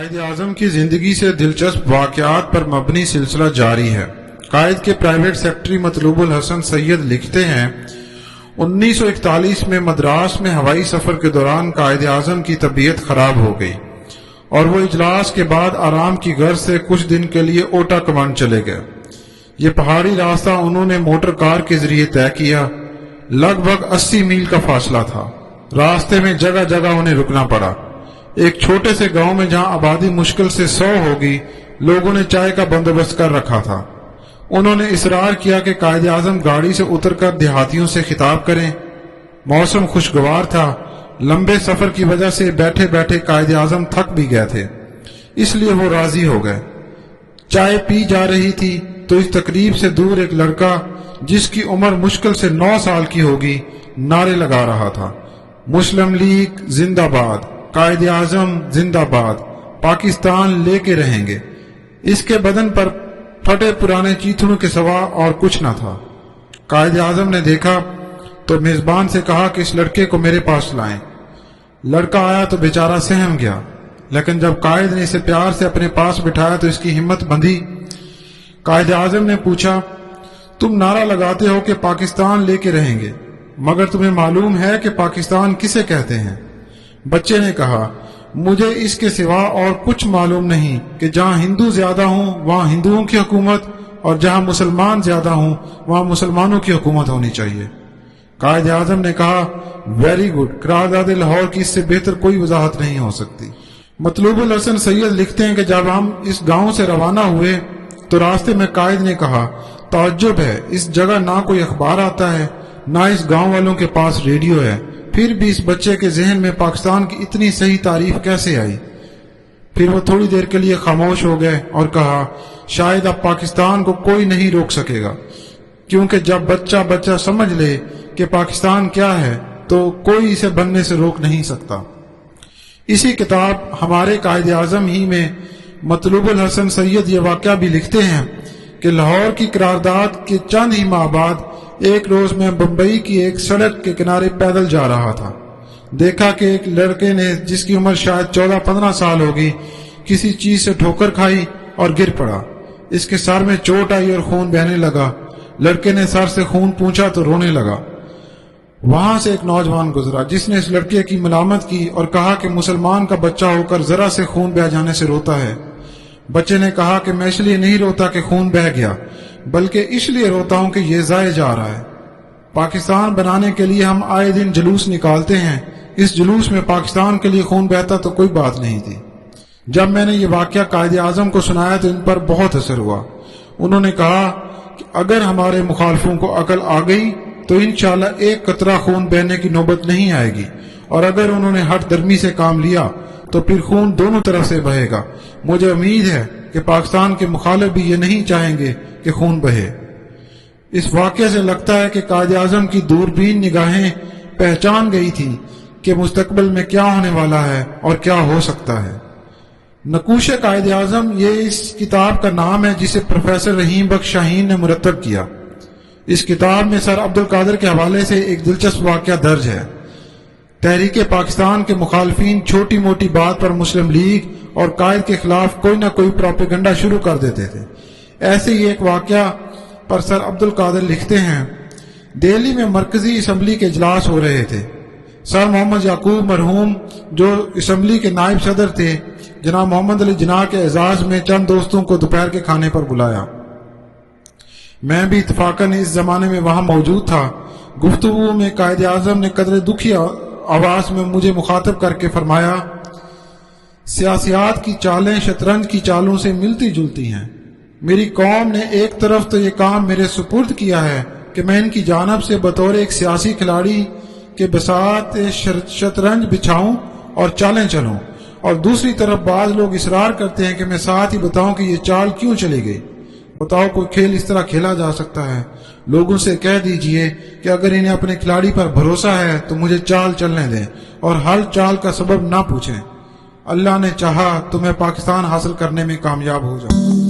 قائد اعظم کی زندگی سے دلچسپ واقعات پر مبنی سلسلہ جاری ہے۔ قائد کے پرائیویٹ سیکرٹری مطلوب الحسن سید لکھتے ہیں 1941 میں مدراس میں ہوائی سفر کے دوران قائد اعظم کی طبیعت خراب ہو گئی اور وہ اجلاس کے بعد آرام کی غرض سے کچھ دن کے لیے اوٹا کمانڈ چلے گئے۔ یہ پہاڑی راستہ انہوں نے موٹر کار کے ذریعے طے کیا۔ لگ بھگ 80 میل کا فاصلہ تھا۔ راستے میں جگہ جگہ انہیں رکنا پڑا۔ ایک چھوٹے سے گاؤں میں جہاں آبادی مشکل سے 100 ہوگی، لوگوں نے چائے کا بندوبست کر رکھا تھا۔ انہوں نے اصرار کیا کہ قائد اعظم گاڑی سے اتر کر دیہاتیوں سے خطاب کریں۔ موسم خوشگوار تھا۔ لمبے سفر کی وجہ سے بیٹھے بیٹھے قائد اعظم تھک بھی گئے تھے، اس لیے وہ راضی ہو گئے۔ چائے پی جا رہی تھی تو اس تقریب سے دور ایک لڑکا جس کی عمر مشکل سے 9 سال کی ہوگی نعرے لگا رہا تھا، مسلم لیگ زندہ باد، قائد اعظم زندہ باد، پاکستان لے کے رہیں گے۔ اس کے بدن پر پھٹے پرانے چیتڑوں کے سوا اور کچھ نہ تھا۔ قائد اعظم نے دیکھا تو میزبان سے کہا کہ اس لڑکے کو میرے پاس لائیں۔ لڑکا آیا تو بیچارہ سہم گیا، لیکن جب قائد نے اسے پیار سے اپنے پاس بٹھایا تو اس کی ہمت بندھی۔ قائد اعظم نے پوچھا، تم نعرہ لگاتے ہو کہ پاکستان لے کے رہیں گے، مگر تمہیں معلوم ہے کہ پاکستان کسے کہتے ہیں؟ بچے نے کہا، مجھے اس کے سوا اور کچھ معلوم نہیں کہ جہاں ہندو زیادہ ہوں وہاں ہندوؤں کی حکومت اور جہاں مسلمان زیادہ ہوں وہاں مسلمانوں کی حکومت ہونی چاہیے۔ قائد اعظم نے کہا، ویری گڈ، قرارداد لاہور کی اس سے بہتر کوئی وضاحت نہیں ہو سکتی۔ مطلوب الحسن سید لکھتے ہیں کہ جب ہم اس گاؤں سے روانہ ہوئے تو راستے میں قائد نے کہا، تعجب ہے، اس جگہ نہ کوئی اخبار آتا ہے نہ اس گاؤں والوں کے پاس ریڈیو ہے، پھر بھی اس بچے کے ذہن میں پاکستان کی اتنی صحیح تعریف کیسے آئی؟ پھر وہ تھوڑی دیر کے لیے خاموش ہو گئے اور کہا، شاید اب پاکستان کو کوئی نہیں روک سکے گا، کیونکہ جب بچہ سمجھ لے کہ پاکستان کیا ہے تو کوئی اسے بننے سے روک نہیں سکتا۔ اسی کتاب ہمارے قائد اعظم ہی میں مطلوب الحسن سید یہ واقعہ بھی لکھتے ہیں کہ لاہور کی قرارداد کے چند ہی ماہ بعد ایک روز میں بمبئی کی ایک سڑک کے کنارے پیدل جا رہا تھا۔ دیکھا کہ ایک لڑکے نے جس کی عمر شاید 14-15 سال ہوگی کسی چیز سے ٹھوکر کھائی اور گر پڑا۔ اس کے سر میں چوٹ آئی اور خون بہنے لگا۔ لڑکے نے سر سے خون پونچھا تو رونے لگا۔ وہاں سے ایک نوجوان گزرا جس نے اس لڑکے کی ملامت کی اور کہا کہ مسلمان کا بچہ ہو کر ذرا سے خون بہ جانے سے روتا ہے۔ بچے نے کہا کہ میں اس لیے نہیں روتا کہ خون بہ گیا، بلکہ اس لیے روتا ہوں کہ یہ ضائع جا رہا ہے۔ پاکستان بنانے کے لیے ہم آئے دن جلوس نکالتے ہیں، اس جلوس میں پاکستان کے لیے خون بہتا تو کوئی بات نہیں تھی۔ جب میں نے یہ واقعہ قائد اعظم کو سنایا تو ان پر بہت اثر ہوا۔ انہوں نے کہا کہ اگر ہمارے مخالفوں کو عقل آ گئی تو انشاءاللہ ایک قطرہ خون بہنے کی نوبت نہیں آئے گی، اور اگر انہوں نے ہٹ درمی سے کام لیا تو پھر خون دونوں طرف سے بہے گا۔ مجھے امید ہے کہ پاکستان کے مخالف بھی یہ نہیں چاہیں گے کہ خون بہے۔ اس واقعے سے لگتا ہے کہ قائد اعظم کی دوربین نگاہیں پہچان گئی تھی کہ مستقبل میں کیا ہونے والا ہے اور کیا ہو سکتا ہے۔ نقوش قائد اعظم یہ اس کتاب کا نام ہے جسے پروفیسر رحیم بخش شاہین نے مرتب کیا۔ اس کتاب میں سر عبدالقادر کے حوالے سے ایک دلچسپ واقعہ درج ہے۔ تحریک پاکستان کے مخالفین چھوٹی موٹی بات پر مسلم لیگ اور قائد کے خلاف کوئی نہ کوئی پروپیگنڈا شروع کر دیتے تھے۔ ایسے ہی ایک واقعہ پر سر عبدالقادر لکھتے ہیں، دہلی میں مرکزی اسمبلی کے اجلاس ہو رہے تھے۔ سر محمد یعقوب مرحوم جو اسمبلی کے نائب صدر تھے، جناب محمد علی جناح کے اعزاز میں چند دوستوں کو دوپہر کے کھانے پر بلایا۔ میں بھی اتفاقاً اس زمانے میں وہاں موجود تھا۔ گفتگو میں قائد اعظم نے قدر دکھی آواز میں مجھے مخاطب کر کے فرمایا، سیاسیات کی چالیں شطرنج کی چالوں سے ملتی جلتی ہیں۔ میری قوم نے ایک طرف تو یہ کام میرے سپرد کیا ہے کہ میں ان کی جانب سے بطور ایک سیاسی کھلاڑی کے بساط شطرنج بچھاؤں اور چالیں چلوں، اور دوسری طرف بعض لوگ اصرار کرتے ہیں کہ میں ساتھ ہی بتاؤں کہ یہ چال کیوں چلی گئی۔ بتاؤ کوئی کھیل اس طرح کھیلا جا سکتا ہے؟ لوگوں سے کہہ دیجئے کہ اگر انہیں اپنے کھلاڑی پر بھروسہ ہے تو مجھے چال چلنے دیں اور ہر چال کا سبب نہ پوچھیں۔ اللہ نے چاہا تو میں پاکستان حاصل کرنے میں کامیاب ہو جاؤں۔